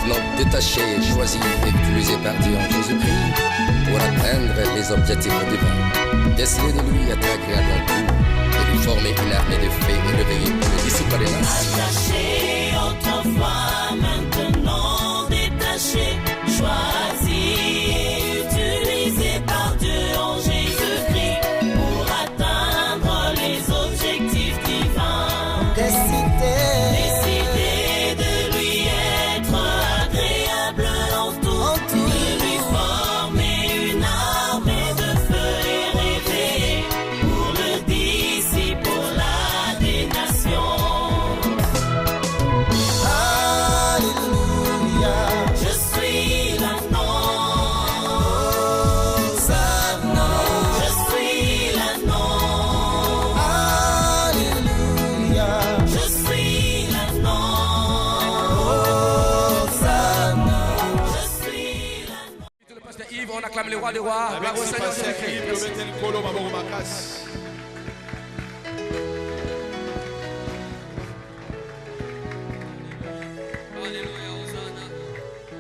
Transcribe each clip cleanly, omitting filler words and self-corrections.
maintenant détaché, choisi et utilisé par Dieu en Jésus-Christ pour atteindre les objectifs divins. Déceler de lui être agréable en tout et lui former une armée de faits élevés pour le dissiper les nations. Attaché autrefois, maintenant détaché, choisi et utilisé par Dieu en Jésus-Christ pour atteindre les objectifs divins. Décider de lui être agréable en tout, de lui former une armée de feu et rêver pour le disciple des nations. On acclame le roi des rois. Merci, Pasteur Yves. Mettez le colo, Maboro Makas. Alléluia, Hosanna.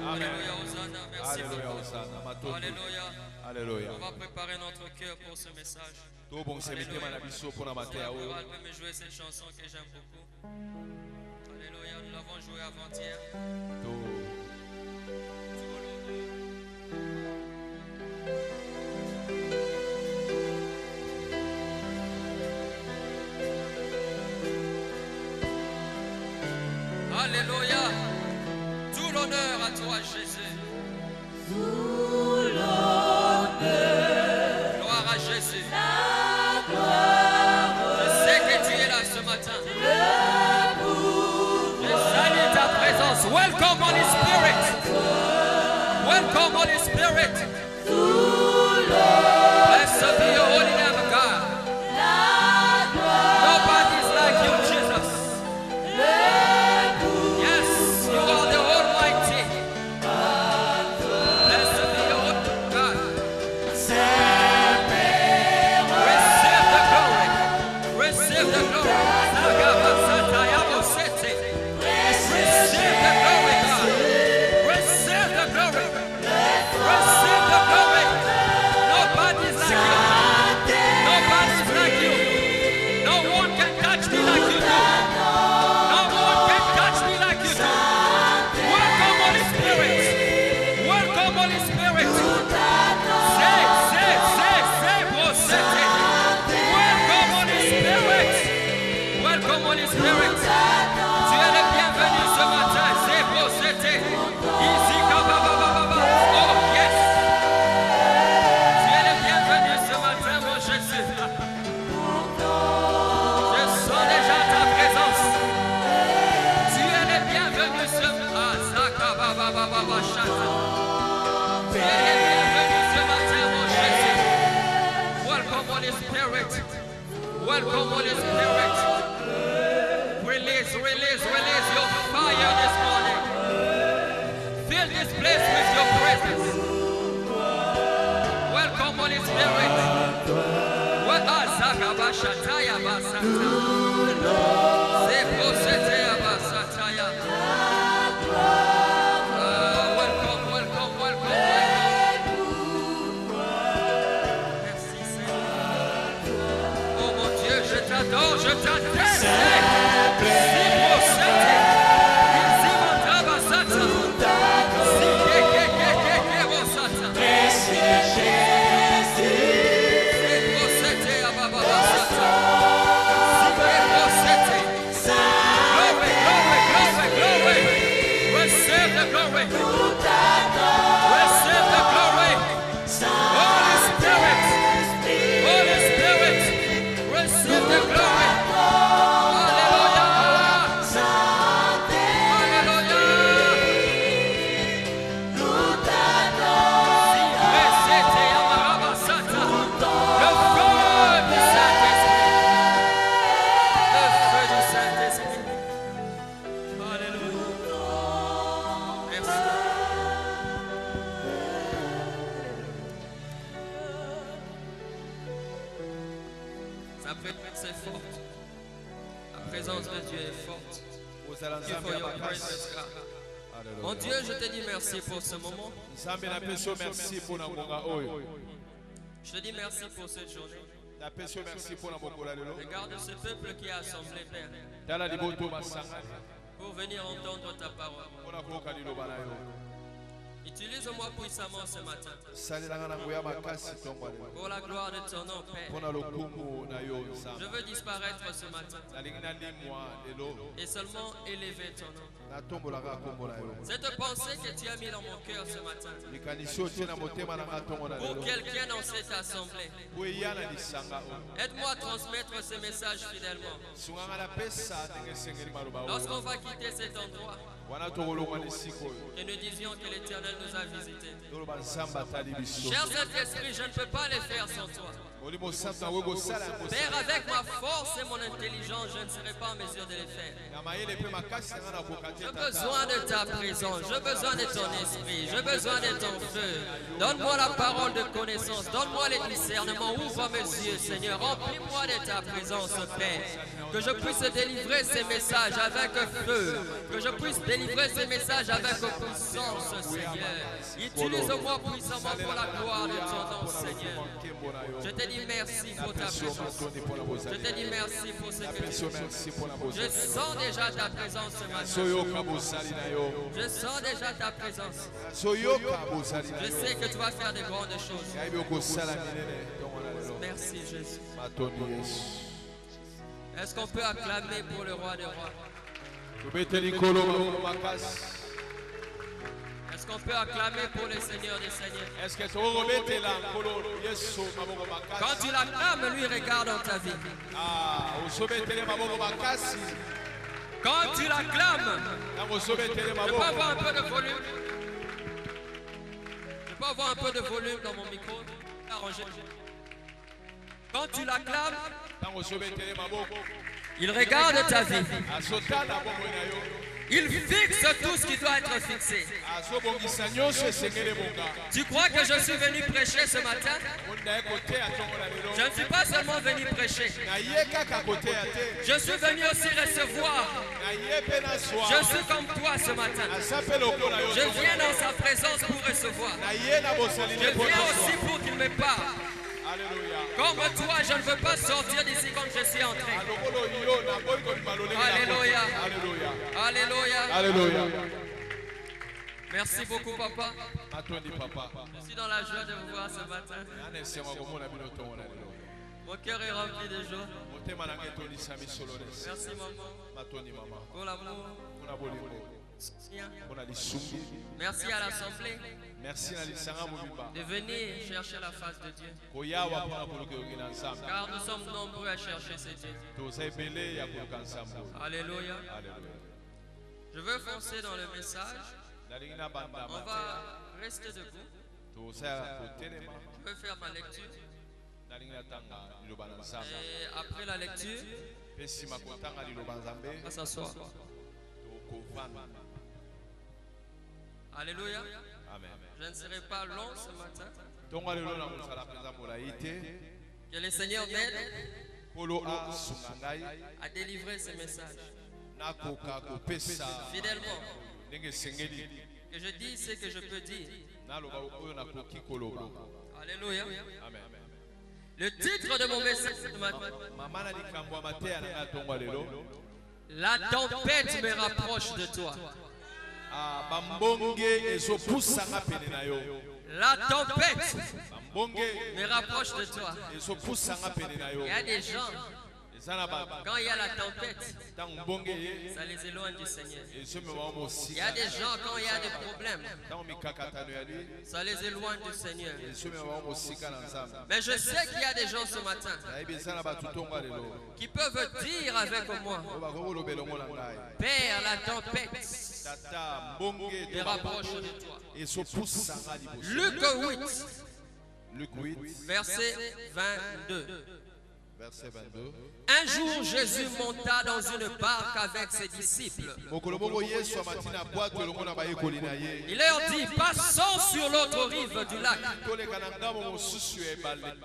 Amen. Alléluia, Hosanna. Merci Alléluia, beaucoup. Hosanna. Matoto. Alléluia. Alléluia. On va préparer notre cœur pour ce message. Tout bon, c'est mettez ma biso pour la matin. On va me jouer cette chanson que j'aime beaucoup. Alléluia, nous l'avons jouée avant-hier. Alléluia. Tout l'honneur à toi, Jésus. Tout l'honneur. Gloire à Jésus. La gloire. Je sais que tu es là ce matin. Je salue ta présence. Welcome, Holy Spirit. Welcome, Holy Spirit. Blessed be your holy name, God. Nobody's like you, Jesus. Yes, you are the Almighty. Blessed be your holy name, God. Receive the glory. Receive the glory. Receive the glory, God. Receive the glory. Receive the glory. Nobody's like you. Nobody's like you. No one can touch me like you do. No one can touch me like you do. Welcome, Holy Spirit. Welcome, Holy Spirit. Say, bro, say it. Welcome, Holy Spirit. Welcome, Holy Spirit. Tu es le bienvenu ce matin. C'est beau, c'était. Ici, kababababa. Oh, yes. Tu es le bienvenu ce matin, mon Jésus. Je sens déjà ta présence. Tu es le bienvenu ce matin. Zakababababa, chata. Tu es le bienvenu ce matin, mon Jésus. Welcome, Holy Spirit. Welcome, Holy Spirit. Release your fire this morning. Fill this place with your presence. Welcome, Holy Spirit. Welcome. Merci, Seigneur. Oh mon Dieu, je t'adore, je t'atteste. Receive the glory. Receive the glory. Holy Spirit. Receive the glory. Sa présence est forte. La présence de Dieu est forte. Thank you for your presence, God. Mon Dieu, je te dis merci pour ce moment. Nzambe na peso merci pour na ngonga oyo. Je te dis merci pour cette journée. Na peso merci pour na bokola lelo. Regarde ce peuple qui est assemblé, Père, Tala liboto basangani. pour venir entendre ta parole. Pona koka liloba na yo. Utilise-moi puissamment ce matin Salelanga na ngoya makasi tongwa lelo. pour la gloire de ton nom, Père. Pona lokumu na yo nzambe. Je veux disparaître ce matin Nalingi na limwa lelo. et seulement élever ton nom. Na tombolaka kombo na yo. Cette pensée que tu as mis dans mon cœur ce matin Likanisi otie na motema na nga tongo na pour lelo. quelqu'un dans cette assemblée. Po eya na lisanga oyo. Aide-moi à transmettre ce message fidèlement. Sunganga na pesa ndenge esengeli maloba oyo. Lorsqu'on va quitter cet endroit, Wana tokolongwa lisika oyo. que nous disions que l'Éternel nous a visités. Toloba nzambe atali biso. Cher Saint-Esprit, je ne peux pas les faire sans toi. Molimo santo na we kosala yango. Père, avec ma force et mon intelligence, je ne serai pas en mesure de les faire. Na mayele pe makasi na nga na koka te J'ai tata. besoin de ta présence, j'ai besoin de ton esprit, j'ai besoin de ton feu. Donne-moi la parole de connaissance, donne-moi les discernements, ouvre mes yeux, Seigneur. Remplis-moi de ta présence, Père. Que je puisse délivrer ces messages avec feu, que je puisse délivrer ces messages avec puissance, Seigneur. Utilise-moi puissamment pour la gloire de ton nom, Seigneur. Je te dis merci pour ta présence. Je te dis merci pour ce que tu fais. Je sens déjà ta présence ce matin. Soyoka bosali na yo. Je sens déjà ta présence. Soyoka bosali na Je yo. sais que tu vas faire de grandes choses. Yayebi okosala minene tongo na lelo. Merci Jésus. Matondi Yesu. Est-ce qu'on peut acclamer pour le roi des rois? Tobeteli nkolo maboko makasi. Est-ce qu'on peut acclamer pour le Seigneur des Seigneurs? Est-ce que tokobetela nkolo Yesu maboko Quand makasi? tu l'acclames, lui regarde dans ta vie. Ah, osobetele maboko makasi. Quand tu l'acclames, Ntango osobetele je peux maboko. avoir un peu de volume. Je peux avoir un peu de volume dans mon micro. Arrangez. Quand tu l'acclames, Ntango osobetele maboko. il regarde ta vie. Azotala bomoi na yo. Il fixe tout ce qui doit être fixé. Azobongisa nyonso esengeli bonga. Tu crois que je suis venu prêcher ce matin? Onda ye koteya tongo na lelo. Je ne suis pas seulement venu prêcher. Na ye kaka koteya te. Je suis venu aussi recevoir. Na ye pe na zwa. Je suis comme toi ce matin. Aza pe lokola yo. Je viens dans sa présence pour recevoir. Na ye na bosali Je ne mpo na viens zwa. aussi pour qu'il me parle. Alléluia. Comme toi, je ne veux pas sortir d'ici comme je suis entré. Alokolo yo na boyi kobima lolenge na Alléluia. kote. Alléluia. Alléluia. Alléluia. Merci beaucoup, papa. Matondi papa. Je suis dans la joie de vous voir ce matin. Nana esengo komona bino tongo na lelo. Mon cœur est rempli de joie. Motema na ngai etondisa misolo lesi. Merci, maman, Matondi mama. pour l'amour. Mpona bolingo. Soutien. Mpona lisungi. Merci à l'Assemblée Merci na lisanga mobimba. de venir chercher la face de Dieu. Koyawa mpona koluka yoki na nzambe. Car nous sommes nombreux à chercher ce Dieu. Toza ebele ya koluka nzambe. Alléluia. Alléluia. Je veux foncer dans le message. Nalingi na banda On mateya. va rester debout. Toza kotelema. Je vais faire ma lecture. Nalingi natanga liloba na nzambe. Et après la lecture, Mpe nsima kotanga liloba nzambe. on va s'asseoir. Tokovanda. Alléluia. Amen. Je ne serai pas long ce matin. Ntongo lelo na kosala mpenza molai te. Que le Seigneur m'aide Nkolo asunga ngai. à délivrer ce message Nakoka kopesa fidèlement. ndenge esengeli. Que je dise ce que je peux dire. Naloba oyo nakoki koloba. Alléluia. Amen. Le titre de mon message ce matin, Mama na likambo ya mateya na ngai ntongo lelo. la tempête me rapproche de toi. Bambonge ezopusanga pene na yo. La tempête Bambonge me rapproche de toi. ezopusanga pene na yo. Il y a des gens, Eza na bato. quand il y a la tempête, Ntango mbonge ye ça les éloigne du Seigneur. ezomema wa Il y mosika. a des gens, quand il y a des problèmes, Ntango mikakatano ya lui ça les éloigne du Seigneur. ezomema wa mosika na nzambe. Mais je sais qu'il y a des gens ce matin Nayebi eza na bato ntongo lelo. qui peuvent dire avec moi, Oyo bakoki kolobela elongo na ngai. Père, la tempête Tata mbonge me rapproche de toi. ezopusanga liboso. Luc 8, Luc 8, verset 22. verset 22. Un jour, Jésus monta dans une barque avec ses disciples. Mokolo moko Yesu amati na bwato elongo na bayekoli na ye. Il leur dit, passons sur l'autre rive du lac. Toleka na ngambo mosusu ya ebale.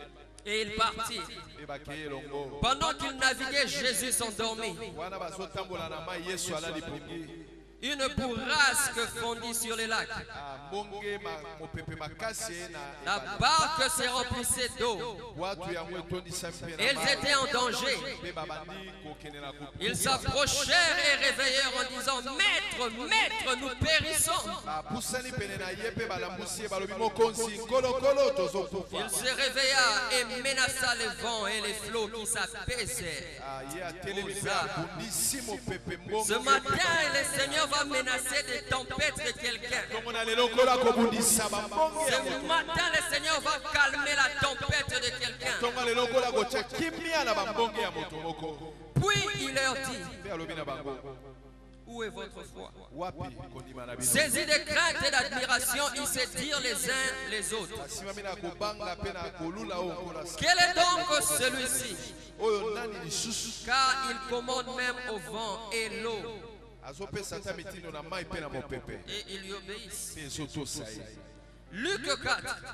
Et ils partirent. E bakei elongo. Pendant qu'ils naviguaient, Jésus s'endormit. Wana bazotambola na mai Yesu alali pongi. Une bourrasque fondit sur les lacs. La barque se remplissait d'eau. Ils étaient en danger. Ils s'approchèrent et réveillèrent en disant: Maître, Maître, nous périssons. Il se réveilla et menaça les vents et les flots qui s'apaisaient. Ce matin, le Seigneur va menacer des tempêtes de quelqu'un. Ce matin, le Seigneur va calmer la tempête de quelqu'un. Puis il leur dit: où est votre foi? Saisis de crainte et d'admiration, ils se dirent les uns les autres: quel est donc celui-ci? Car il commande même au vent et l'eau, et ils lui obéissent. Luc 4.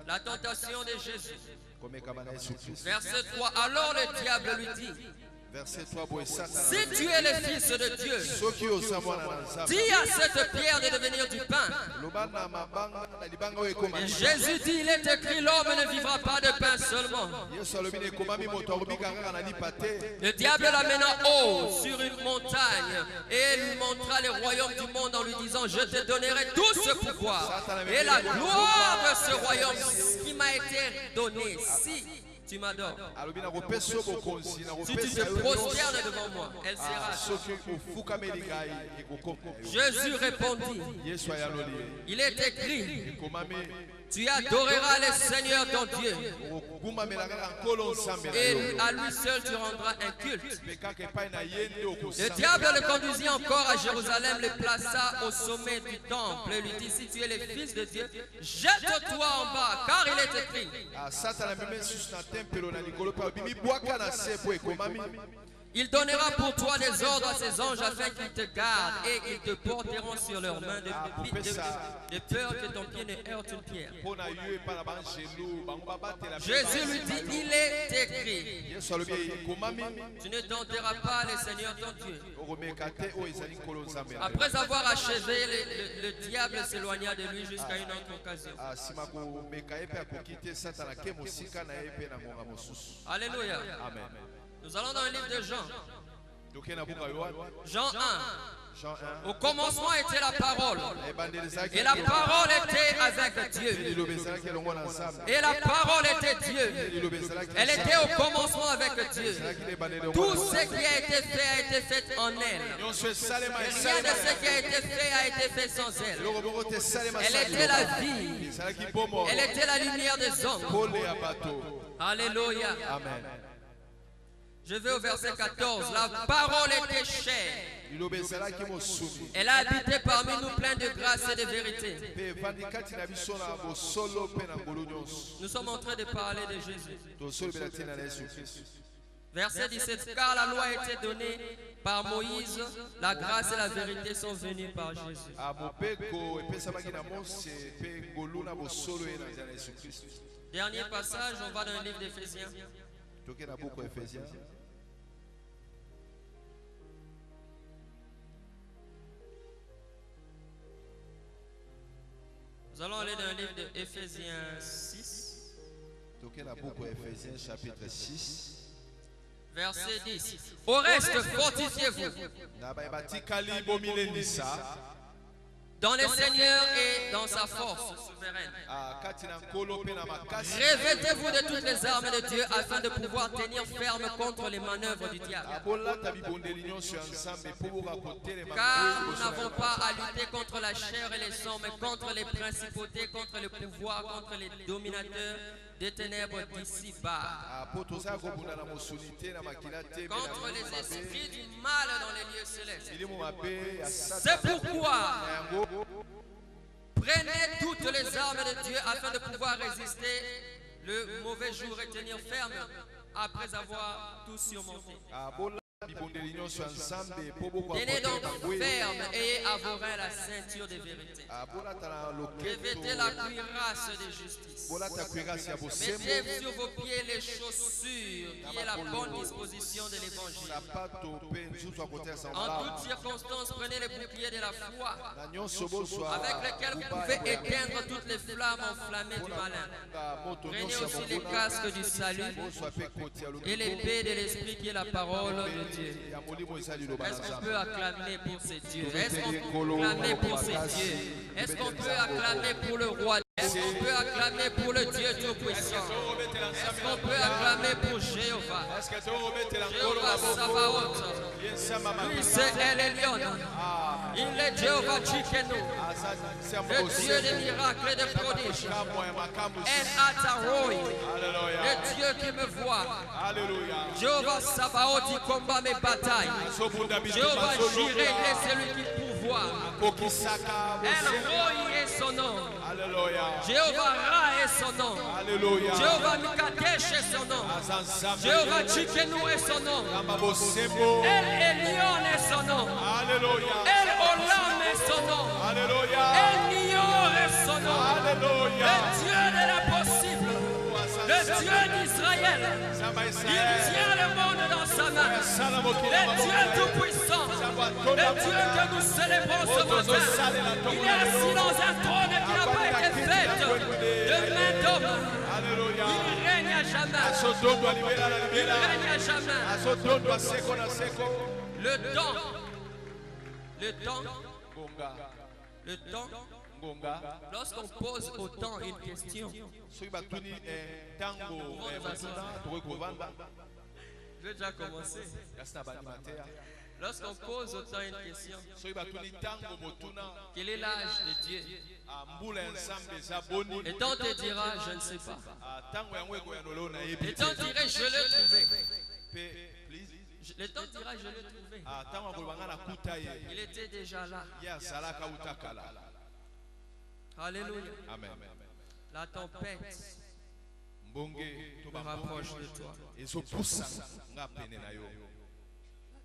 La tentation de Jésus. Verset 3. Alors le diable lui dit: si tu es le Fils de Dieu, dis à cette pierre de devenir du pain. Et Jésus dit: il est écrit, l'homme ne vivra pas de pain seulement. Le diable l'amena haut sur une montagne et lui montra les royaumes du monde en lui disant: je te donnerai tout ce pouvoir et la gloire de ce royaume qui m'a été donné si tu m'adores. Si tu te prosternes devant moi, elle sera. Jésus répondit: il est écrit, tu adoreras le Seigneur ton Dieu, et à lui seul tu rendras un culte. Le diable le conduisit encore à Jérusalem, le plaça au sommet du temple et lui dit: si tu es le Fils de Dieu, jette-toi en bas, car il est écrit. Il donnera pour toi des ordres à ses anges afin qu'ils te gardent et ils te porteront sur leurs mains de peur que ton pied ne heurte une pierre. Jésus lui dit: il est écrit, tu ne tenteras pas le Seigneur ton Dieu. Après avoir achevé, le diable s'éloigna de lui jusqu'à une autre occasion. Alléluia. Amen. Nous allons dans le livre de Jean. Jean 1. Au commencement était la parole. Et la parole était avec Dieu. Et la parole était Dieu. Elle était au commencement avec Dieu. Tout ce qui a été fait en elle. Et rien de ce qui a été fait a été fait sans elle. Elle était la vie. Elle était la lumière des hommes. Alléluia. Amen. Je vais au verset 14. La parole était chère. Elle a habité parmi nous plein de grâce et de vérité. Nous sommes en train de parler de Jésus. Verset 17. Car la loi a été donnée par Moïse, la grâce et la vérité sont venues par Jésus. Dernier passage, on va dans le livre d'Éphésiens. Nous allons aller dans le livre d'Éphésiens 6. Chapitre 6. Verset 10. Au reste, fortifiez-vous dans le Seigneur et dans sa force souveraine. Revêtez-vous de toutes les armes de Dieu afin de pouvoir tenir ferme contre les manœuvres du diable. Car nous n'avons pas à lutter contre la chair et les sangs, mais contre les principautés, contre les pouvoirs, contre les dominateurs des ténèbres d'ici-bas, contre les esprits du mal dans les lieux célestes. C'est pourquoi prenez toutes les armes de Dieu afin de pouvoir résister le mauvais jour et tenir ferme après avoir tout surmonté. Tenez donc ferme et à vos reins la ceinture de vérité. Revêtez la cuirasse de justice. Mettez sur vos pieds les chaussures ayez la bonne disposition de l'évangile. sapato pe nzuzu akotia En semblable toutes circonstances, prenez les boucliers de la foi, na nyonso bozwa avec lesquels vous pouvez éteindre toutes les flammes enflammées du malin. Prenez aussi les casques du salut et l'épée de l'esprit qui est la parole de Dieu. Est-ce qu'on peut acclamer pour ces dieux? Est-ce qu'on peut acclamer pour ces dieux? Est-ce qu'on peut acclamer pour le roi? Est-ce qu'on peut acclamer pour le Dieu Tout-Puissant? Est-ce qu'on peut acclamer pour Jéhovah? Jéhovah Sabaoth. Lui c'est El Elyon. Il est Jéhovah Tchikenu. Le Dieu des miracles et des prodiges. El Ataroi. Le Dieu qui me voit. Jéhovah Sabaoth, il combat mes batailles. Jéhovah Jireh, il est celui qui pourvoit. El Roi est son nom. Jéhovah Ra est son nom. Jéhovah Mikadesh est son nom. Jéhovah Tchikenu est son nom. El Elyon est son nom. El Olam est son nom. El Nior est son nom. Le Dieu de l'impossible. Le Dieu d'Israël. Il tient le monde dans sa main. Le Dieu tout-puissant. Le Dieu que nous célébrons ce matin. Il est assis dans un trône qui n'a pas été fait de main d'homme. Il règne à jamais. Il règne à jamais. Le temps, lorsqu'on pose au temps une question, je vais déjà commencer. Lorsqu'on pose au temps une question, quel est l'âge de Dieu? Et tant te dira, je ne sais pas. Et tant dira, je l'ai trouvé. Le temps dira, je l'ai trouvé. Il était déjà là. Alléluia. Amen. La tempête me rapproche de toi. La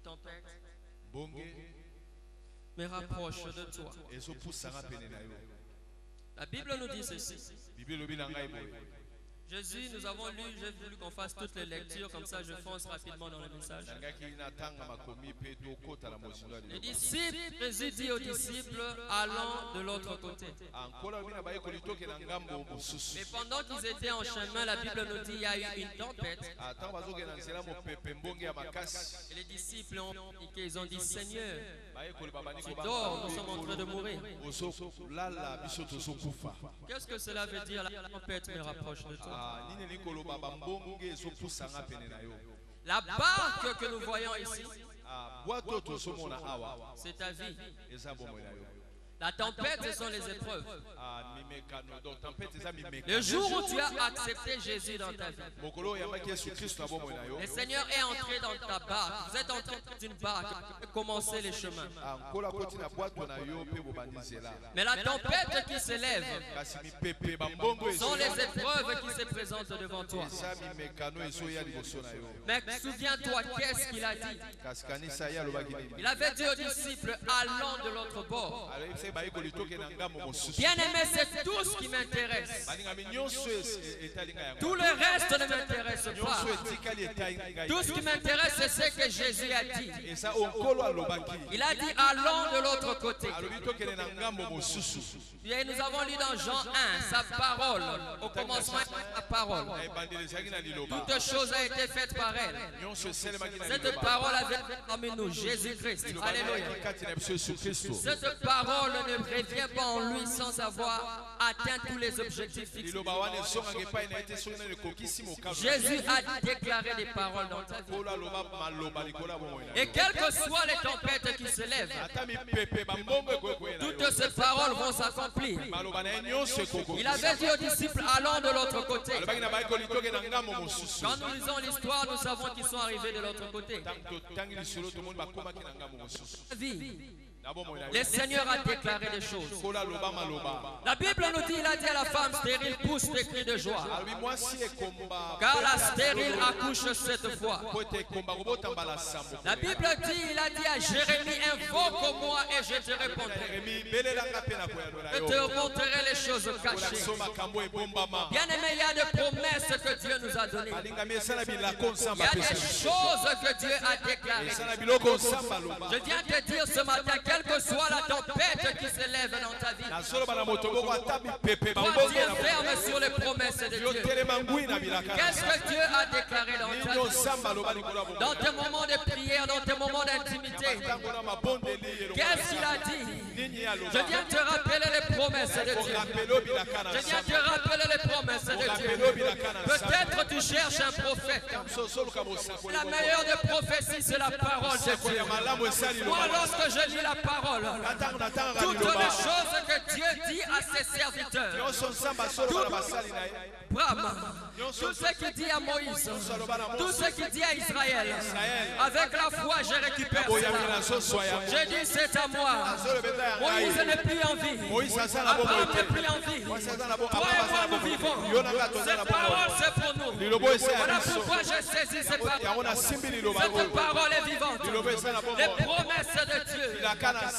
tempête me rapproche de toi. La Bible nous dit ceci. Jésus, nous avons lu, j'ai voulu qu'on fasse toutes les lectures, comme ça je fonce rapidement dans le message. Les disciples, Jésus dit aux disciples, allons de l'autre côté. Mais pendant qu'ils étaient en chemin, la Bible nous dit qu'il y a eu une tempête. Et les disciples ont piqué, ils ont dit, Seigneur, tu dors, nous sommes en train de mourir. Qu'est-ce que cela veut dire? La tempête me rapproche de toi. La barque que nous voyons ici, c'est ta vie. La tempête, ce sont les épreuves. Le jour où tu as accepté Jésus dans ta vie, le Seigneur est entré dans ta barque. Vous êtes entré dans une barque et commencez les chemins. Mais la tempête qui s'élève sont les épreuves qui se présentent devant toi. Mais souviens-toi, qu'est-ce qu'il a dit? Il avait dit aux disciples, allons de l'autre bord. Bien-aimé, c'est tout ce qui m'intéresse. Tout le reste ne m'intéresse pas. Tout ce qui m'intéresse, c'est ce que Jésus a dit. Il a dit, allons de l'autre côté. Et nous avons lu dans Jean 1, sa parole. Au commencement, sa parole. Toute chose a été faite par elle. Cette parole avait parmi nous, Jésus-Christ. Alléluia. Cette parole ne revient pas en lui sans avoir atteint tous les objectifs fixés. Jésus a déclaré des paroles dans ta vie. Et quelles que soient les tempêtes qui se lèvent, toutes ces paroles vont s'accomplir. Il avait dit aux disciples, allons de l'autre côté. Quand nous lisons l'histoire, nous savons qu'ils sont arrivés de l'autre côté. Le Seigneur a déclaré des choses. La Bible nous dit, il a dit à la femme stérile, pousse des cris de joie. Car la stérile accouche cette fois. La Bible dit, il a dit à Jérémie, invoque-moi et je te répondrai. Je te montrerai les choses cachées. Bien aimé, il y a des promesses que Dieu nous a données. Il y a des choses que Dieu a déclarées. Je viens te dire ce matin, quelle que soit la tempête qui s'élève dans ta vie, toi tu es ferme sur les promesses de Dieu. Qu'est-ce que Dieu a déclaré dans ta vie? Dans tes moments de prière, dans tes moments d'intimité, qu'est-ce qu'il a dit? Je viens te rappeler les promesses de Dieu. Je viens te rappeler les promesses de Dieu. Peut-être tu cherches un prophète. La meilleure des prophéties, c'est la parole de Dieu. Moi, lorsque je lis la parole, toutes les choses que Dieu dit à ses serviteurs, tout ce qu'il dit à Moïse, tout ce qu'il dit à Israël, avec la foi, je récupère cela. Je dis, c'est à moi. Moïse n'est plus en vie. Abraham n'est plus en vie. Toi et moi, nous vivons. Cette parole, c'est pour nous. Voilà pourquoi j'ai saisi cette parole. Cette parole est vivante. Les promesses de Dieu,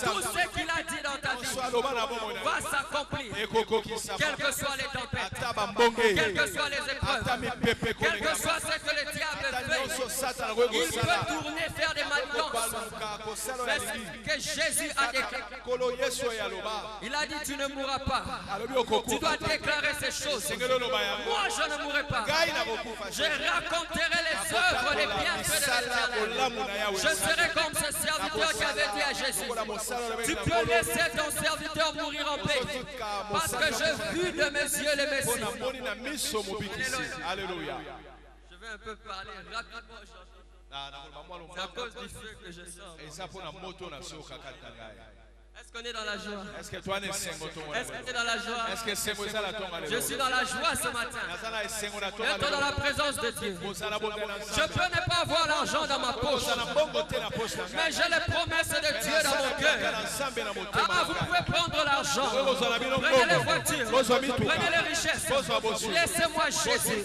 tout ce qu'il a dit dans ta vie va s'accomplir. Quelles que soient les tempêtes, quelles que soient les épreuves, quel que soit ce que le diable fait, il peut tourner, faire des manigances. C'est ce que Jésus a déclaré. Il a dit, tu ne mourras pas. Tu dois déclarer ces choses. Moi, je ne mourrai pas. Je raconterai les œuvres, les bienfaits de l'Éternel. Je serai comme ce serviteur qui avait dit à Jésus, tu peux laisser ton serviteur mourir en paix, parce que j'ai vu de mes yeux le Messie. Alléluia. Je vais un peu parler rapidement aujourd'hui. C'est à cause du feu que je sens. Est-ce qu'on est dans la joie? Est-ce que toi, est-ce qu'on est dans la joie? Je suis dans la joie ce matin. D'être dans la présence de Dieu. Je peux ne pas avoir l'argent dans ma poche, mais j'ai les promesses de Dieu dans mon cœur. Ah, vous pouvez prendre l'argent, prenez les voitures, prenez les richesses. Laissez-moi Jésus.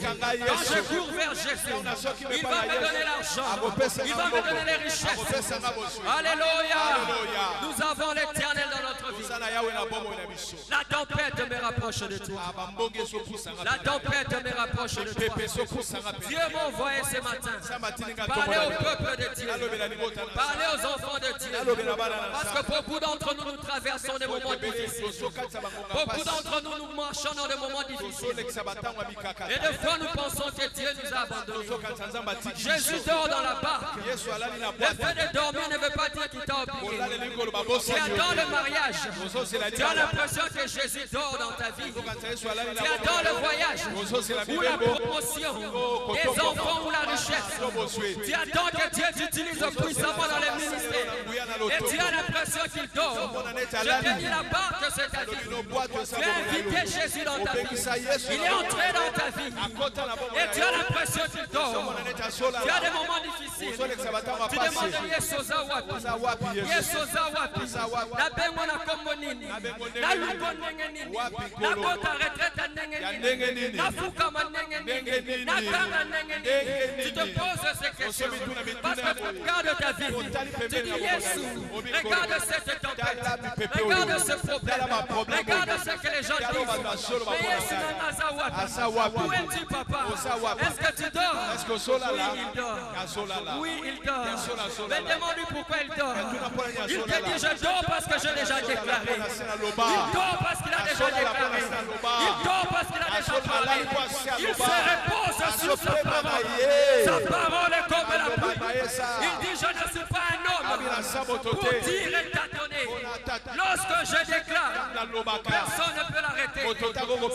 Quand je cours vers Jésus, il va me donner l'argent, il va me donner les richesses. Alléluia. Nous avons l'éternel dans notre vie. La tempête me rapproche de toi. La tempête me rapproche de toi. Dieu m'a envoyé ce matin parler au peuple de Dieu, parler aux enfants de Dieu, parce que beaucoup d'entre nous, nous traversons des moments difficiles. Beaucoup d'entre nous, nous marchons dans des moments difficiles. Et des fois nous pensons que Dieu nous a abandonnés. Jésus dort dans la barque. Le fait de dormir ne veut pas dire qu'il t'a oublié. Dans le mariage, tu as l'impression que Jésus dort dans ta vie. Tu as dans le voyage, ou la promotion, des enfants ou la richesse. Tu attends que Dieu t'utilise puissamment dans les ministères. Et tu as l'impression qu'il dort. Je te dis, la barque, c'est ta vie. Tu as invité Jésus dans ta vie. Il est entré dans ta vie. Et tu as l'impression qu'il dort. Tu as des moments difficiles. Tu demandes Yesoza wapi. Yesoza wapi. Nabengona kombo nini, naluko ndenge nini, nakota retraite ndenge nini, nafukama ndenge nini, nakanga ndenge nini. Tu te poses ces questions parce que tu regardes ta vie. Tu dis Yesu, regarde cette tempête, regarde ce problème, regarde ce que les gens disent. Mais Yesu nana wapi. Où es-tu, papa? Est-ce que tu dors? Oui, il dort. Oui, il dort. Mais demande-lui pourquoi il dort. Il te dit, je dors parce que j'ai déjà déclaré. Il dort parce qu'il a déjà déclaré. Il dort parce qu'il a déjà parlé. Il se repose sur sa parole. Sa parole est comme la pluie. Il dit, je ne suis pas un homme pour dire et tâtonner. Lorsque je déclare, personne ne peut l'arrêter.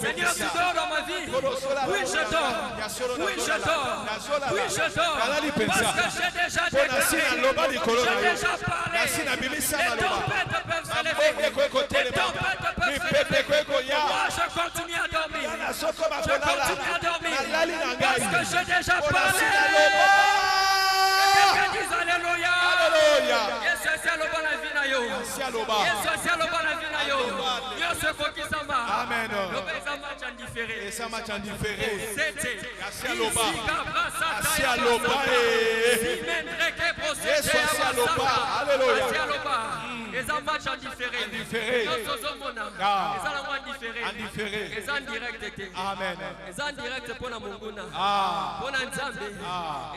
Seigneur, tu dors dans ma vie. Oui, je dors. Oui, je dors. Oui, je dors. Parce que j'ai déjà déclaré. J'ai déjà parlé. Les tempêtes peuvent se lever. Les tempêtes peuvent se lever. Moi, je continue à dormir. Je continue à dormir. Parce que j'ai déjà parlé. Quelqu'un dit Alléluia. Yes, c'est le bon avis. aloba. Yesu asialoba na vie na yo. Nyonso ekokisama. Amen. Loba eza match en différé. Eza match en différé. C'était. Kasi aloba. Kasi Asi aloba. Yesu asi aloba. Alléluia. Asi aloba. Eza match en différé. En différé. Nyonso ozomona. Ah. Eza lango en différé. En différé. Eza en direct te. Amen. Eza en direct mpona monguna. Ah. Mpona nzambe.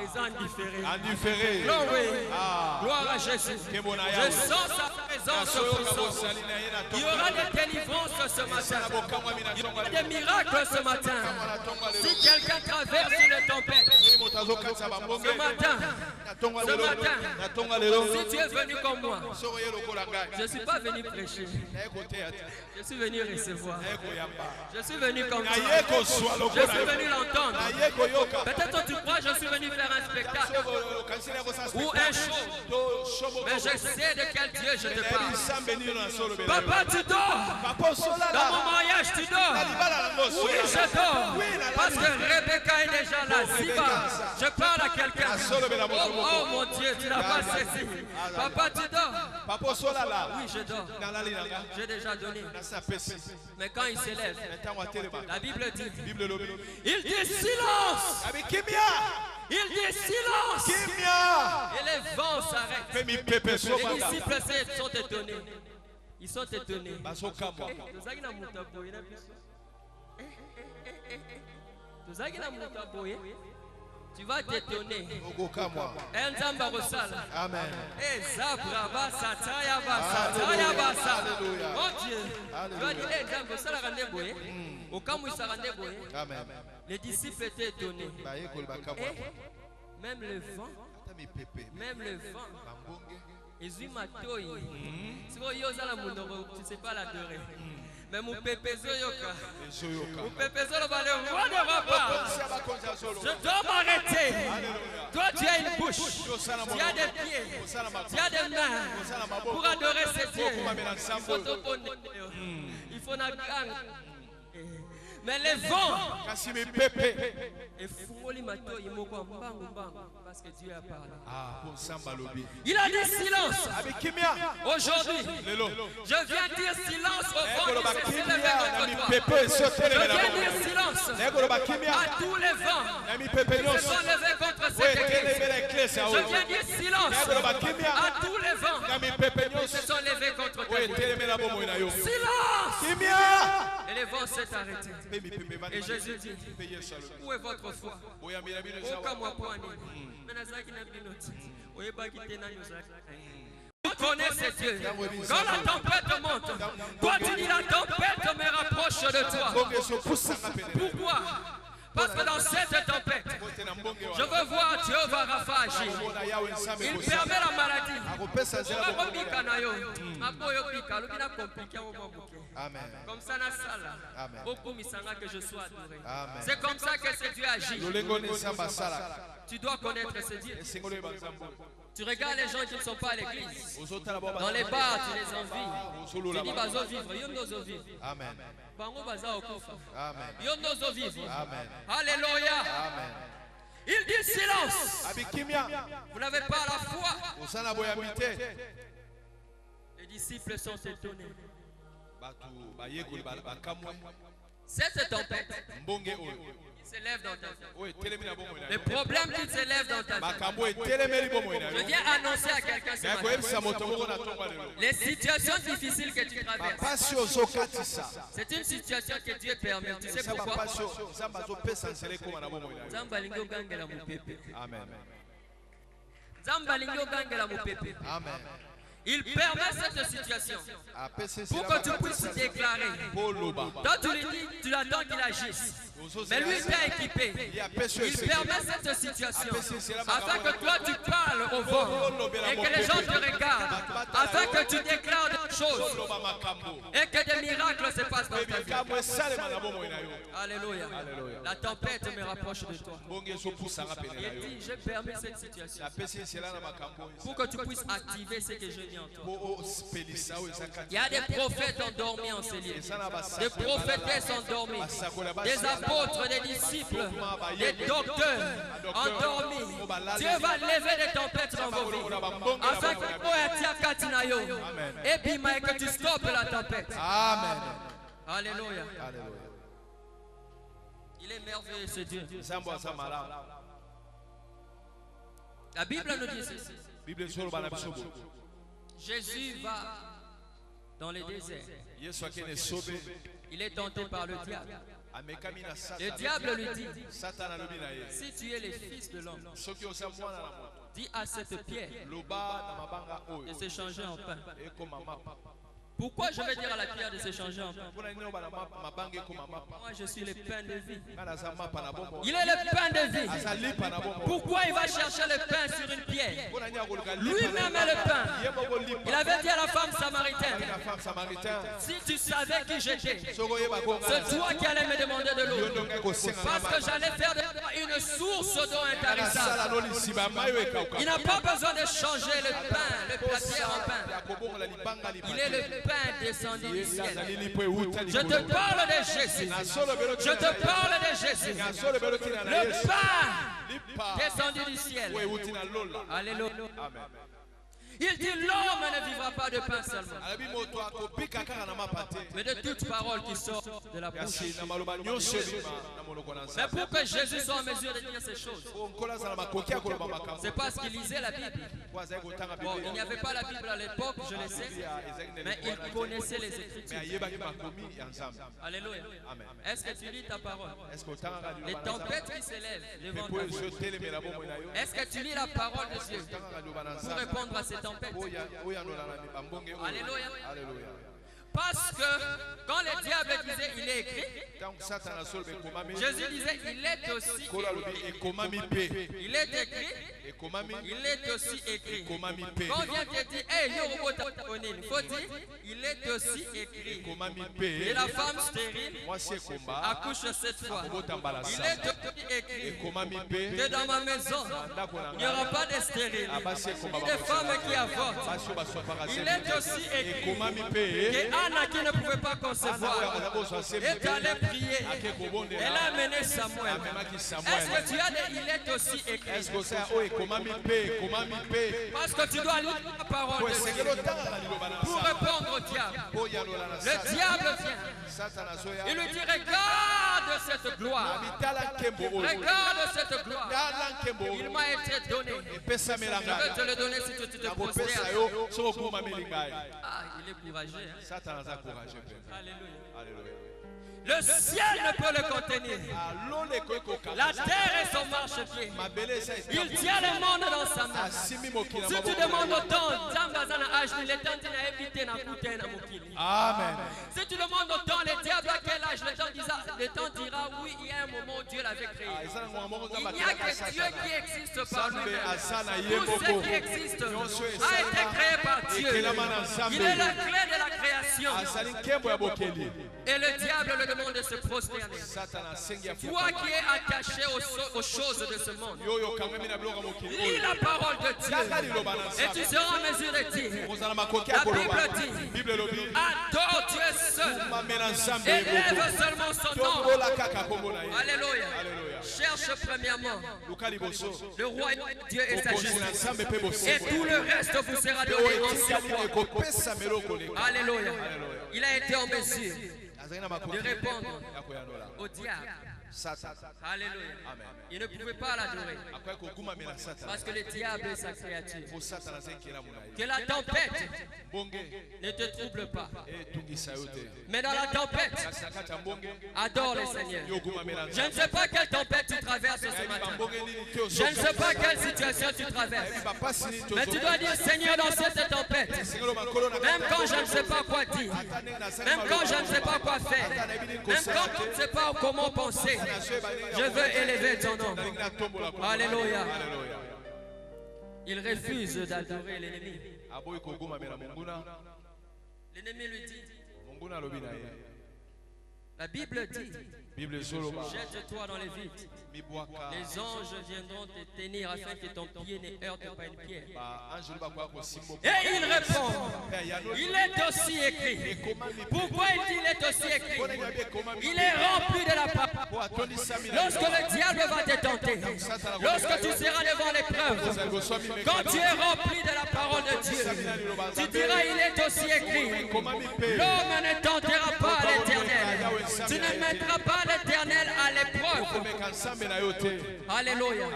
Eza en différé. En différé. Gloire à Jésus. Je sens sa présence puissante. Il y aura des délivrances ce matin. Il y aura des miracles ce matin. Si quelqu'un traverse une tempête, ce matin, si tu es venu comme moi, je ne suis pas venu prêcher. Je suis venu recevoir. Je suis venu comme toi. Je suis venu l'entendre. Peut-être tu crois que je suis venu faire un spectacle ou un show. Mais je sais de quel Dieu je te parle. Papa, tu dors. Dans mon mariage, tu dors. Oui, je dors. Parce que Rebecca est déjà là. Ziba, je parle à quelqu'un. Oh mon Dieu, tu n'as pas saisi. Papa, tu dors. Oui, je dors. J'ai déjà donné. Mais quand il s'élève, la Bible dit, il dit silence. Il dit silence. Et les vents s'arrêtent. Les disciples sont étonnés. Ils sont étonnés. Tu vas t'étonner. Amen. Oh Dieu. Tu vas dire, Amen. les disciples étaient étonnés. Même le vent. Même le vent. Ezui matoi. Si vous avez la mounoro, tu ne sais pas l'adorer. Mais mon pépézo yoka. Mon pépézo le roi ne va pas. Je dois m'arrêter. Toi tu as une bouche. Tu as des pieds. Tu as des mains. Pour adorer ces dieux. Il faut te connaître. Il faut la gang. Mais les vents. Et Fumoli Mato, il m'a parce que Dieu a parlé. Il a dit silence. Aujourd'hui, je viens dire silence au vent qui s'est levé contre toi. Je viens dire silence à tous les vents qui se sont levés contre cette église. Je viens dire silence à tous les vents qui se sont levés contre toi. Silence. Et les vents s'est arrêtés. Et Jésus dit, où est votre foi? Tu connais ces dieux. Quand la tempête monte, toi tu dis la tempête me rapproche de toi. Pourquoi? Parce que dans cette tempête, je veux voir Dieu va Rapha agir. Il permet la maladie. Comme ça, que je sois adoré. C'est comme ça que ce Dieu agit. Tu dois connaître ce Dieu. Tu regardes les gens qui ne sont pas à l'église. Dans les bars, tu les envies. Tu dis, bazo vivre. Yonozo vivre. Amen. Amen. Alléluia. Amen. Il dit silence. Vous n'avez pas la foi. Les disciples sont étonnés. Cette tempête s'élève dans ta vie. Les problèmes qui s'élèvent dans ta vie. Je viens annoncer à quelqu'un ce matin. Les situations difficiles que tu traverses. C'est une situation que Dieu permet. Tu sais pourquoi? Amen. Il permet cette situation pour que tu puisses déclarer. Toi, tu lui dis, tu attends qu'il agisse. Mais lui t'a équipé. Il permet cette situation afin que toi tu parles au vent et que les gens te regardent, afin que tu déclares des choses et que des miracles se passent dans ta vie. Alléluia. La tempête me rapproche de toi. Il dit, je permets cette situation pour que tu puisses activer ce que je dis en toi. Il y a des prophètes endormis en ces lieux. Des prophétesses endormies. Des apôtres, des disciples, des docteurs endormis. Dieu va lever des tempêtes dans vos vies. Afin que et puis que tu stoppes la tempête. Amen. Alléluia. Alléluia. Il est merveilleux ce Dieu. Nzambe aza malamu. La Bible nous dit ceci. Bible esoloba na biso boye. Jésus va dans les déserts. Yesu akende sobe Il est tenté par le diable. amekami na Le Satan. diable lui dit, Satan alobi na ye. si tu es le fils de l'homme, Soki oza mwana na moto, dis à cette pierre loba na mabanga de oyo se changer en pain. ekoma mapa. Pourquoi je vais dire à la pierre de se changer en pain? Mpona nini oba na mabanga ekoma mapa? Moi je suis le pain de vie. Nga naza mapa na bomoi. Il est le pain de vie. Aza lipa na bomoi. Pourquoi il va chercher le pain sur une pierre? Mpona nini akoluka lipa Lui-même na est le pain. ye moko lipa. Il avait dit à la femme samaritaine, La femme samaritaine. si tu savais qui j'étais, Soko yeba ko c'est toi qui allais me demander de yo l'eau. ndonga kosenga. Parce que j'allais faire de toi une source d'eau Sala intarissable. no lisiba mayo ekauka. Il n'a pas besoin de changer le pain, la pierre en pain. Akobongola libanga lipa. Il est le pain descendu du ciel. Azali lipo euta Je te likolo. parle de Jésus. Je te parle de Jésus. Nasolo belo tina na Le Yesu. pain Lipa. descendu du ciel. We euti na lola. Alléluia. Amen. Il dit l'homme ne vivra pas de pain seulement, Alabi moto akopika kaka na mapate. mais de toute parole qui sort de la bouche. Kasi na maloba nyonso ebima na monoko na Mais Nzambe. pour que Jésus soit en mesure de dire ces choses, Nkola azala makoki akoloba makambo. c'est parce qu'il lisait la Bible. Po azali kotanga Bon, il n'y Biblia. avait pas la Bible à l'époque, je le sais, mais il connaissait les Mais Écritures. ayebaki makomi ya Nzambe. Alléluia. Amen. Est-ce que tu lis ta parole? Est-ce que otangaka Les liloba na Nzambe? tempêtes qui s'élèvent devant Po ta bouche. ezotelemela bomoi na yo. Est-ce que tu lis la parole de Dieu Otangaka liloba na pour Nzambe. répondre à ces tempêtes? Oyo anola na bambonge oyo. Alléluia. Alléluia. Parce que quand le diable disait il est écrit, Tango Satan asoloba ekomami. Jésus disait il est aussi Nkolo alobi écrit. ekomami mpe. Il est écrit, Ekomami. il est aussi écrit. Ekomami mpe. Quand on vient te dire, hey, yo, il faut dire, il est aussi écrit. Ekomami Et mpe. la femme stérile Mwasi ekomba. accouche cette fois. Akobotambala Il sa. est aussi écrit Ekomami mpe. que dans ma maison, il n'y aura pas de stériles, Abasi ekomba ni de femmes qui avortent. Basi oyo baswapaka Il sembe. est aussi écrit Ekomami mpe. que Anna qui ne pouvait pas Ana oyo concevoir akoza kozwa sembe. est allée prier. Ake kobondela. Elle a mené Samuel. Amemaki Est-ce Samuel. que tu as des il est aussi écrit? Est-ce que ça oyo ekomami mpe. Ekomami mpe. Parce que tu dois lire la parole Po de esengeli Dieu otangaka liloba na pour Nzambe. répondre au diable. Po yanola na Le Satan. diable vient. Satan azoya. Il lui dit regarde cette gloire. Tala nkembo oyo. Regarde cette gloire. Tala nkembo Il oyo. m'a été donné. Epesamela Je vais ngai. te le donner si tu te Nakopesa prosternes. yo soki okumameli ngai. Ah, il est courageux. Hein? Satan aza courageux mpe. Alléluia. Alléluia. Le ciel ne peut le contenir. Alolo ekoki kokanga. La terre est son marchepied. Mabele eza Il tient le monde dans sa main. asimbi mokili na Si tu maboko demandes na ye. au temps, Zambazana âge, il est temps de éviter na coûter na mokili. Amen. Si tu demandes au temps, le diable à quel âge, le temps dira oui, il y a un moment où Dieu l'avait créé. eza na ngoma moko Il nzambe n'y a akelaka que Dieu Satan. qui existe par Nzambe lui-même. aza na ye Tout ce moko. qui existe Nyonso a été esalema. créé par Dieu. Ekelama na Nzambe. Il est la clé de la création. azali nkembo ya bokeli. Et le diable le demande de se prosterner. Satan asengi ya Toi qui es attaché aux choses de ce monde, yo oyo okangami na biloko ya mokili lis oyo. la parole de Yaka Dieu liloba na et tu Nzambe. seras en mesure de dire, ozala makoki La ya koloba. Bible dit, Bible elobi. adore Dieu seul, Mamela Nzambe élève moko. seulement son nom. Tombola kaka kombo na ye. Alléluia. Alléluia. Cherche premièrement Luka liboso. le roi de Dieu et sa Okonzi na justice. Nzambe mpe Et bosembo. tout le reste vous sera Oyo donné en etikali surcroît. ekopesa meloko leka. Alléluia. Il a été en mesure azali na de makoki répondre ya koyanola. au diable. Satan. Alléluia. Amen. Il ne pouvait pas l'adorer akoki kokumamela Satan. parce que le diable est sa créature. Po Satan azali nkela mona ye. Que la tempête Mbonge ne te trouble pas. etungisa yo te. Mais dans la tempête, Kasi na kati ya mbonge adore le Seigneur. yo okumamela Je ne sais pas quelle tempête tu traverses ce matin. mbonge nini te Je ne sais pas quelle situation tu traverses. bapasi nini Mais tu dois dire, Seigneur, dans cette tempête, sengelo makolo na même quand je ne sais pas quoi dire, même quand je ne sais pas quoi faire, même quand je ne sais pas comment penser, je veux élever ton nom. Alléluia. Il refuse d'adorer l'ennemi. aboyi kokumamela monguna L'ennemi lui dit, monguna alobi na ye La Bible dit, Bible soloba. jette-toi dans les vides. Mibwaka. Les anges viendront te tenir afin que ton pied ne heurte pas une pierre. Ba ange ba kwa ko simbo. Et il répond, il est aussi écrit. Pourquoi il est aussi écrit? Il est rempli de la parole. Lorsque le diable va te tenter, lorsque tu seras devant l'épreuve, quand tu es rempli de la parole de Dieu, tu diras, il est aussi écrit. L'homme ne tentera pas l'éternel. Tu ne mettras pas l'éternel à l'épreuve. Alléluia.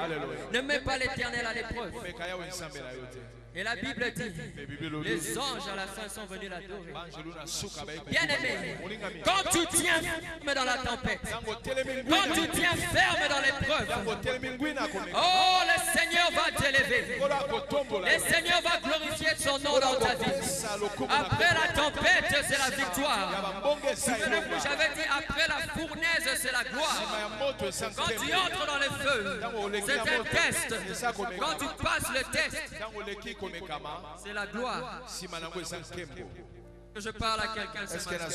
Ne mets pas l'éternel à l'épreuve. Et la Bible dit, les anges à la fin sont venus l'adorer. Bien aimé, quand tu tiens ferme dans la tempête, quand tu tiens ferme dans l'épreuve, oh, le Seigneur va t'élever. Le Seigneur va glorifier son nom dans ta vie. Après la tempête, c'est la victoire. J'avais dit, après la fournaise, c'est la gloire. Quand tu entres dans le feu, c'est un test. Quand tu passes le test, c'est la gloire. Que je parle à quelqu'un ce matin.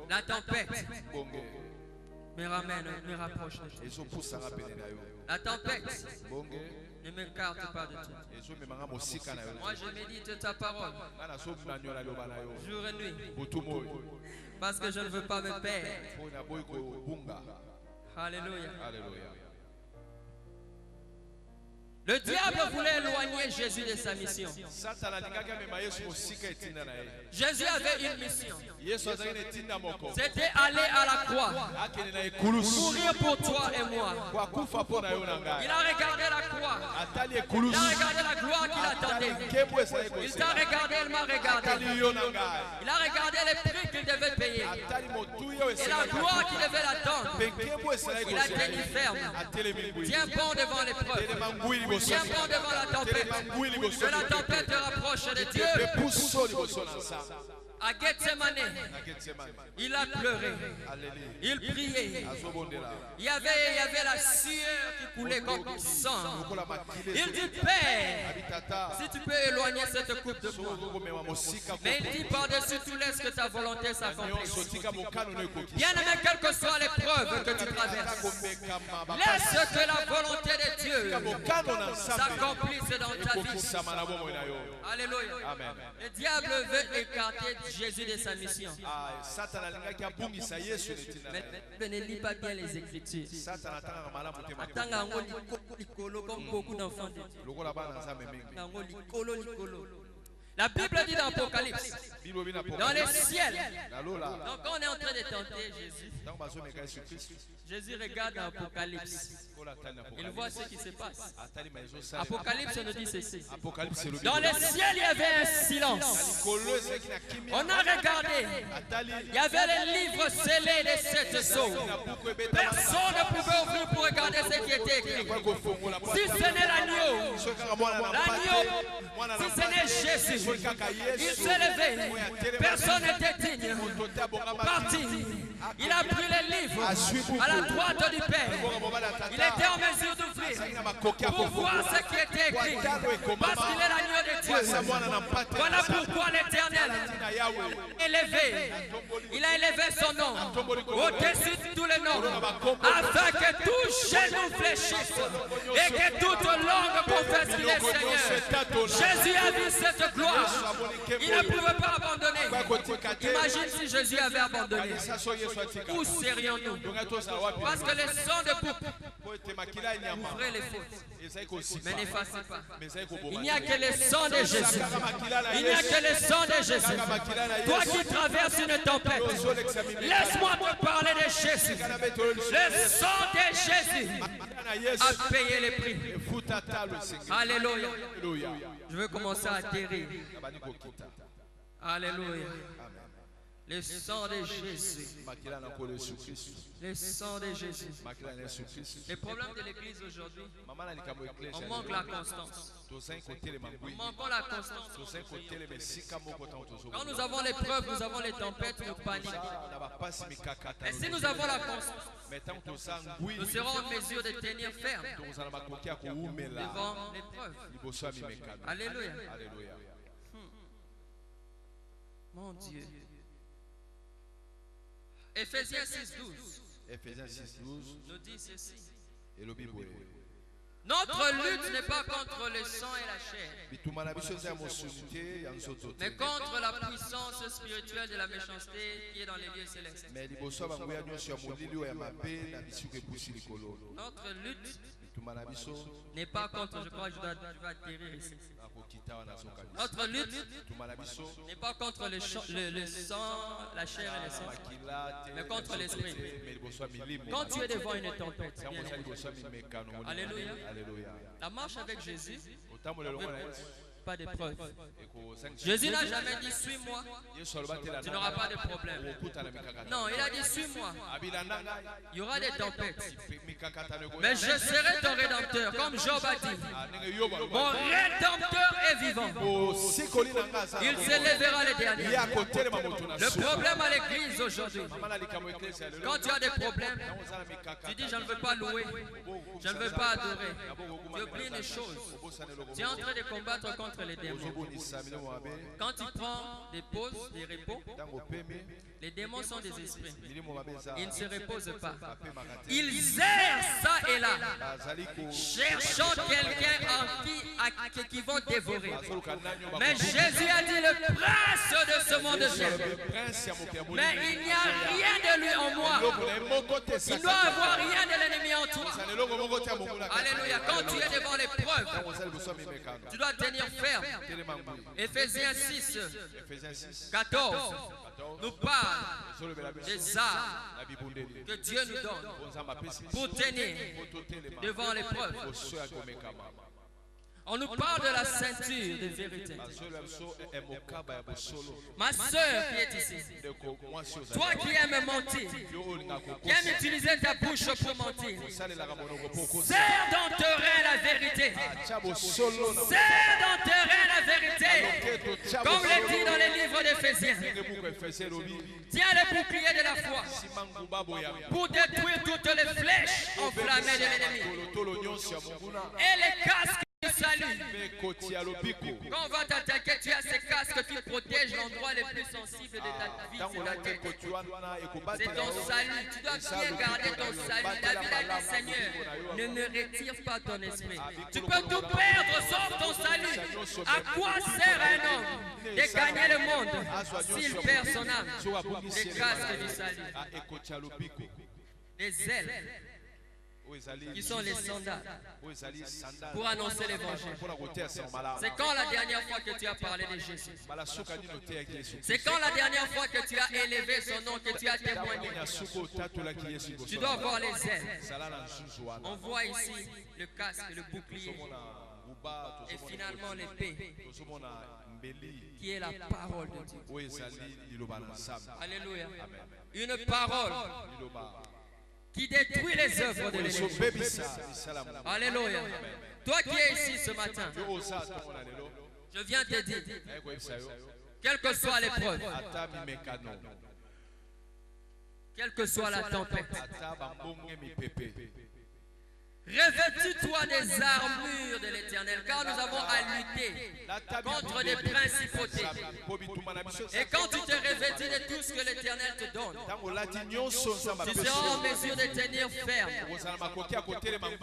La tempête me ramène, me rapproche de toi. La tempête ne m'écarte pas de toi. Moi je médite ta parole jour et nuit parce que je ne veux pas me perdre. Alléluia. Le diable voulait éloigner Jésus de sa mission. Jésus avait une mission. C'était aller à la croix. Mourir pour toi et moi. Il a regardé la croix. Il a regardé la gloire qu'il attendait. Il t'a regardé, il m'a regardé. Il a regardé les prix qu'il devait payer. Et la gloire qu'il devait l'attendre. Il a tenu ferme. Tiens bon devant l'épreuve. Tiens bon devant la tempête. Que la tempête te rapproche de Dieu. À Gethsemane, il a pleuré, il priait. Il y avait la sueur qui coulait comme du sang. Il dit, Père, si tu peux éloigner cette coupe de moi. Mais il dit, par-dessus tout, laisse que ta volonté s'accomplisse. Bien aimé, quelle que soit l'épreuve que tu traverses, laisse que la volonté de Dieu s'accomplisse dans ta vie. Alléluia. Amen. Le diable veut écarter Jésus de sa mission. Mais ne lis pas bien les Écritures. Attends, comme beaucoup d'enfants de Dieu. La Bible dit dans l'Apocalypse, dans les ciels. Donc on est en train de tenter Jésus. Jésus regarde dans l'Apocalypse. Il voit ce qui se passe. Apocalypse nous dit ceci. Dans les ciels, il y avait un silence. On a regardé. Il y avait les livres scellés des 7 sceaux. Personne ne pouvait ouvrir pour regarder ce qui était écrit. Si ce n'est l'agneau, si ce n'est Jésus, il s'est levé. Personne n'était digne. Parti. Il a pris les livres à la droite du Père. Il était en mesure d'ouvrir pour voir ce qui était écrit. Parce qu'il est l'agneau de Dieu. Voilà pourquoi l'Éternel est élevé. Il a élevé son nom au-dessus de tous les noms, afin que tout genou fléchisse et que toute langue confesse qu'il est Seigneur. Jésus a vu cette gloire. Il ne pouvait pas abandonner. Imagine si Jésus avait abandonné. Où serions-nous? Parce que le sang de poupe couvrait les fautes, mais n'effacez pas. Il n'y a que le sang de Jésus. Il n'y a que le sang de Jésus. Toi qui traverses une tempête, laisse-moi te parler de Jésus. Le sang de Jésus a payé les prix. Alléluia. Je veux commencer à atterrir. Alléluia. Le sang de Jésus. Le sang de Jésus. Le problème de l'église aujourd'hui, on manque la constance. Nous manquons la constance. Quand nous avons l'épreuve, nous avons les tempêtes, nous paniquons. Et si nous avons la constance, nous serons en mesure de tenir ferme devant l'épreuve. Alléluia. Mon Dieu. Éphésiens 6:12 Ephésiens 6:12 nous dit ceci. et le Bible. Notre lutte n'est pas contre le sang et la chair, mais contre la puissance spirituelle de la méchanceté qui est dans les lieux célestes. Notre lutte n'est pas contre, je crois que je dois atterrir ici. Notre lutte n'est pas contre le sang, la chair et le sang, mais contre l'esprit. Quand tu es devant une tempête, bien alléluia. La marche avec Jésus, pas d'épreuve. Jésus n'a jamais dit suis-moi, tu n'auras pas de problème. Non, il a dit suis-moi. Il y aura des tempêtes, mais je serai ton rédempteur, comme Job a dit. Mon rédempteur est vivant. Il s'élèvera le dernier. Le problème à l'église aujourd'hui, quand tu as des problèmes, tu dis je ne veux pas louer, je ne veux pas adorer. Tu oublies les choses. Tu es en train de combattre contre les démons. Quand tu prends des pauses, des repos, les démons sont des esprits. Ils ne se reposent pas. Ils errent ça et là, cherchant quelqu'un qui vont dévorer. Mais Jésus a dit le prince de ce monde vient. Mais il n'y a rien de lui en moi. Il doit avoir rien de l'ennemi en toi. Alléluia. Quand tu es devant l'épreuve, tu dois tenir ferme. Éphésiens 6, 14 nous parle des armes que Dieu nous donne pour tenir devant l'épreuve. On nous parle de la ceinture de vérité. Ma soeur qui est ici, toi qui aimes mentir, qui aimes utiliser ta bouche pour mentir, serre dans ton rein la vérité. Serre dans ton rein la vérité. Comme le dit dans les livres d'Éphésiens. Tiens le bouclier de la foi pour détruire toutes les flèches enflammées de l'ennemi. Et les casques salut. Quand on va t'attaquer, tu as ces casques qui protègent l'endroit le plus sensible de ta vie, c'est la tête. C'est ton salut. Tu dois bien garder ton salut. David a dit, Seigneur, ne me retire pas ton esprit. Tu peux tout perdre sauf ton salut. À quoi sert un homme de gagner le monde s'il perd son âme? Les casques du salut. Les ailes, qui sont les sandales pour annoncer l'évangile. C'est quand la dernière fois que tu as parlé de Jésus? C'est quand la dernière fois que tu as élevé son nom, que tu as témoigné? Tu dois voir les ailes. On voit ici le casque, le bouclier et finalement l'épée qui est la parole de Dieu. Alléluia. Une parole qui détruit les œuvres de l'ennemi. Alléluia. Toi qui es ici ce matin, je viens te dire, quelle que soit l'épreuve, quelle que soit la tempête, revêtis-toi des armures de l'Éternel, car nous avons à lutter contre des principautés. Et quand tu te revêtis de tout ce que l'Éternel te donne, tu seras en mesure de tenir ferme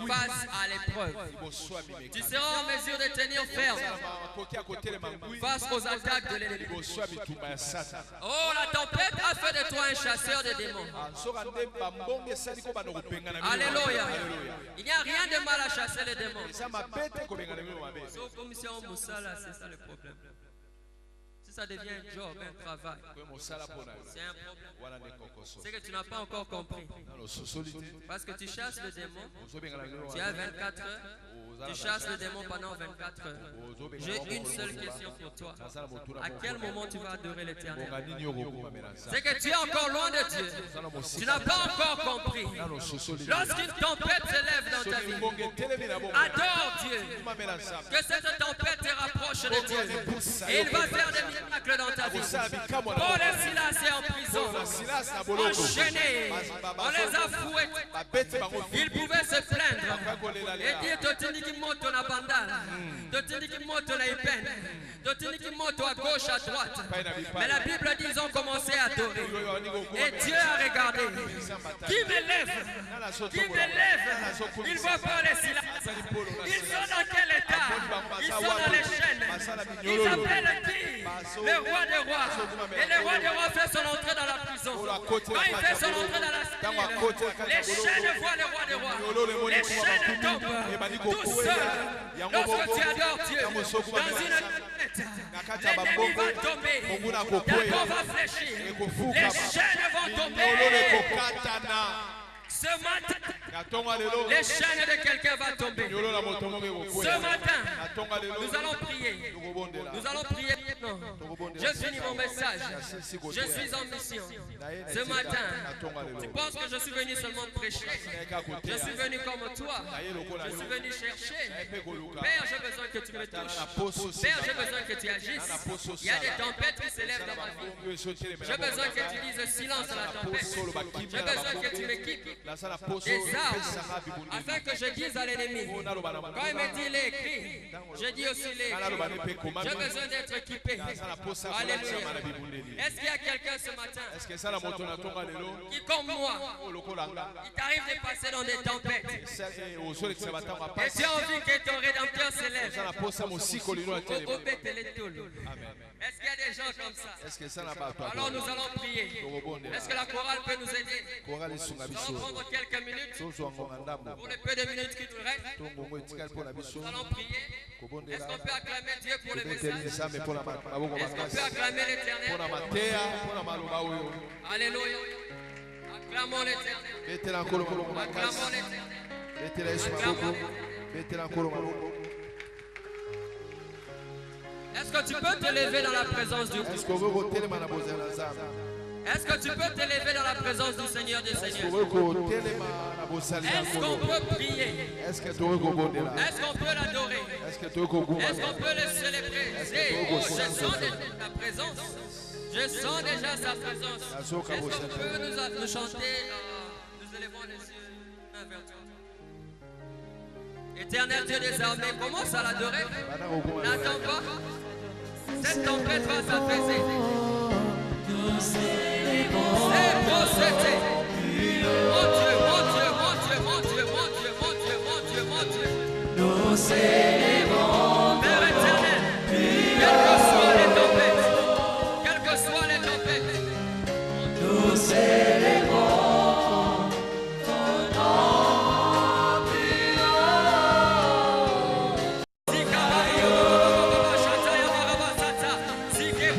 face à l'épreuve. Tu seras en mesure de tenir ferme face aux attaques de l'ennemi. Oh, la tempête a fait de toi un chasseur de démons. Alléluia. Il n'y a rien de mal à chasser les démons. Sauf comme si on moussala, c'est ça le problème. Si ça devient un job, un travail, c'est un problème. C'est que tu n'as pas encore compris. Parce que tu chasses le démon, tu as 24 heures, tu chasses le démon pendant 24 heures. J'ai une seule question pour toi. À quel moment tu vas adorer l'Éternel? C'est que tu es encore loin de Dieu. Tu n'as pas encore compris. Lorsqu'une tempête s'élève dans ta vie, adore Dieu. Que cette tempête te rapproche de Dieu. Et il va faire des miracles. miracles dans ta vie. Paul et Silas est en prison, enchaînés, on les a fouettés. Ils pouvaient se plaindre et dire Totini qui monte na bandana, Totini qui monte na épine, Totini qui monte à gauche, à droite. Mais la Bible dit ils ont commencé à adorer. Et Dieu a regardé. Qui m'élève? Qui m'élève? Il voit Paul et Silas. Ils sont dans quel état? Ils sont dans les chaînes. Ils appellent qui? Le roi des rois. Et le roi des rois fait son entrée dans la prison. Quand il fait son entrée dans la prison, les chaînes voient le roi des rois. Les chaînes tombent tout seuls. Lorsque tu adores Dieu dans une fête, l'ennemi va tomber. D'accord va fléchir. Les chaînes vont tomber. Ce matin, les chaînes de quelqu'un vont tomber. Ce matin, nous allons prier. Nous allons prier maintenant. Je finis mon message. Je suis en mission. Ce matin, tu penses que je suis venu seulement prêcher? Je suis venu comme toi. Je suis venu chercher. Père, j'ai besoin que tu me touches. Père, j'ai besoin que tu agisses. Il y a des tempêtes qui s'élèvent dans ma vie. J'ai besoin que tu dises silence à la tempête. J'ai besoin que tu m'équipes des armes afin que je dise à l'ennemi. Quand il me dit les écrits, je dis aussi les écrits. J'ai besoin d'être équipé. Alléluia. Est-ce qu'il y a quelqu'un ce matin qui, comme moi, il t'arrive de passer dans des tempêtes et tu as envie que ton rédempteur s'élève? Est-ce qu'il y a des gens comme ça? Alors nous allons prier. Est-ce que la chorale peut nous aider? Nous allons prendre quelques minutes. Pour les peu de minutes qui nous restent, nous allons prier. Est-ce qu'on peut acclamer Dieu pour le message? Est-ce qu'on peut acclamer l'Éternel? Alléluia. Acclamons l'Éternel. Acclamons l'Éternel. Acclamons. Est-ce que tu peux te lever dans la présence du Christ? Est-ce que tu peux te lever dans la présence du Seigneur des Seigneurs? Est-ce qu'on peut prier? Est-ce qu'on peut l'adorer? Est-ce qu'on peut le célébrer? Oh, je sens déjà sa présence. Je sens déjà sa présence. Est-ce qu'on peut nous chanter? Nous élevons les yeux vers toi. Éternel Dieu des armées, commence à l'adorer. N'attends pas. Cette tempête va s'apaiser. C'est procédé. Mon Dieu, mon Dieu, mon Dieu, mon Dieu, mon Dieu, mon Dieu, mon Dieu, mon Dieu. Nous célébrons. Père éternel, quelles que soient les tempêtes, quelles que soient les tempêtes, nous célébrons.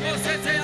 Procédé,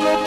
Look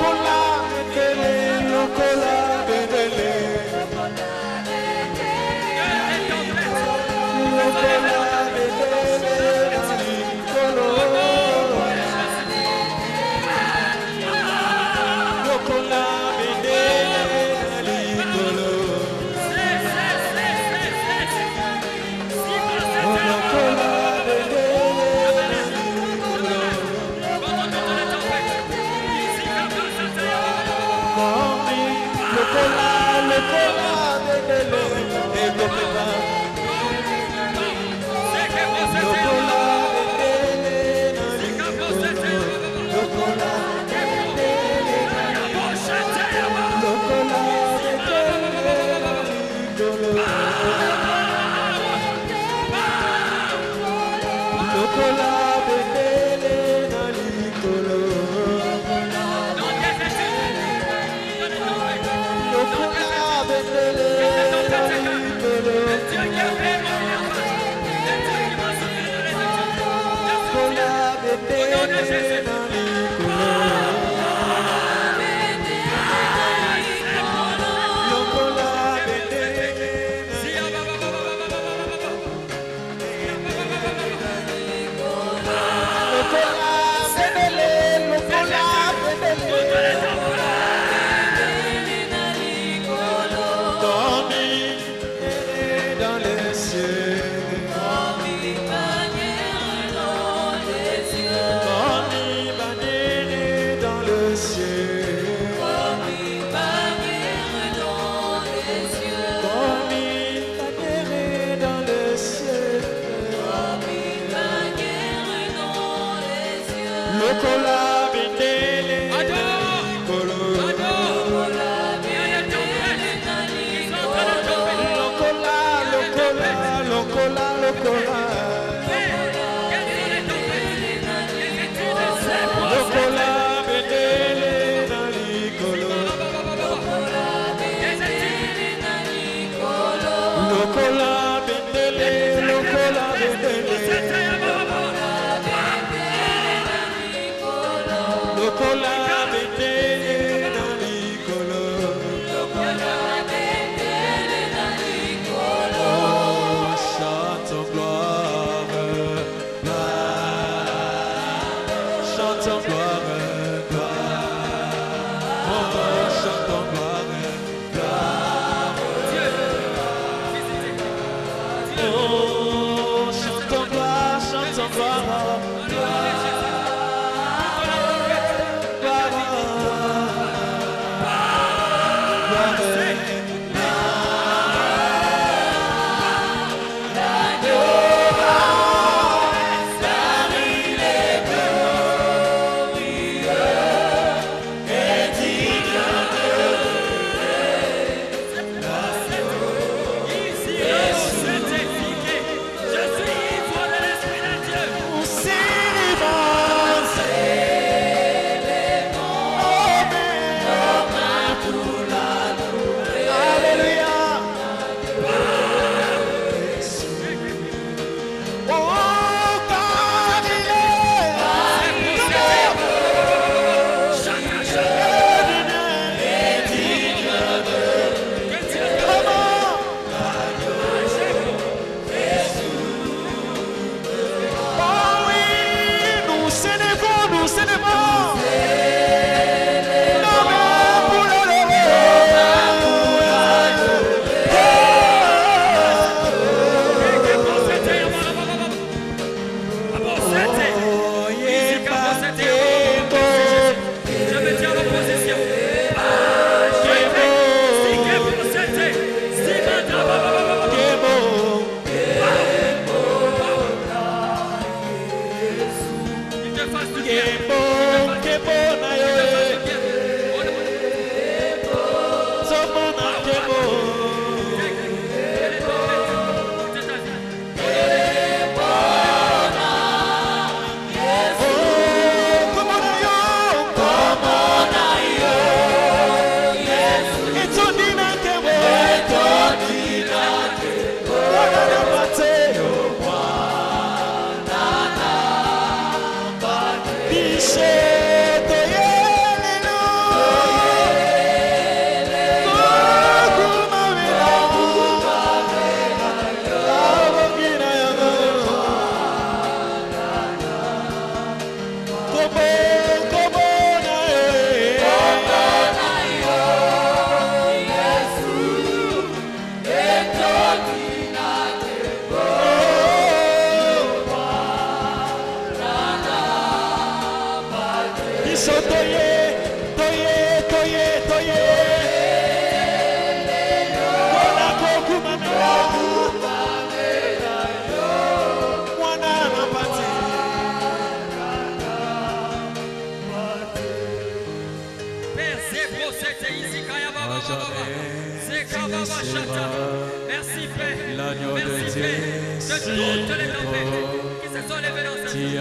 Merci Père, l'agneau de Dieu, de toutes les tempêtes qui se sont levées dans cette vie.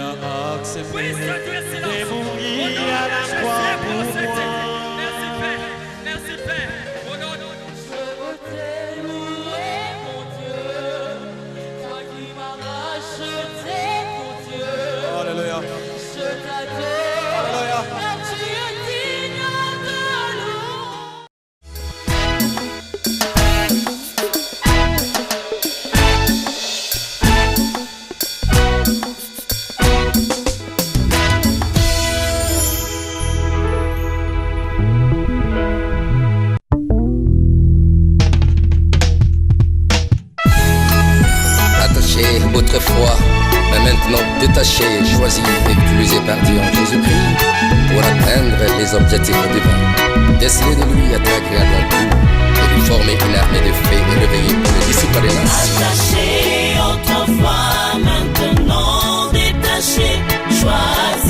Oui, de mourir à la croix pour moi. Merci Père, merci Père. Au nom de Je veux t'élouer, mon Dieu, toi qui m'as racheté, mon Dieu. Alléluia. Je t'adore, Alléluia. car tu es digne de louange. Autrefois, mais maintenant détaché, choisi et utilisé par Dieu en Jésus-Christ pour atteindre les objectifs divins. Déceler de lui être agréable en tout et lui former une armée de faits éleveillés pour le dissiper les nations. Attaché autrefois, maintenant détaché, choisi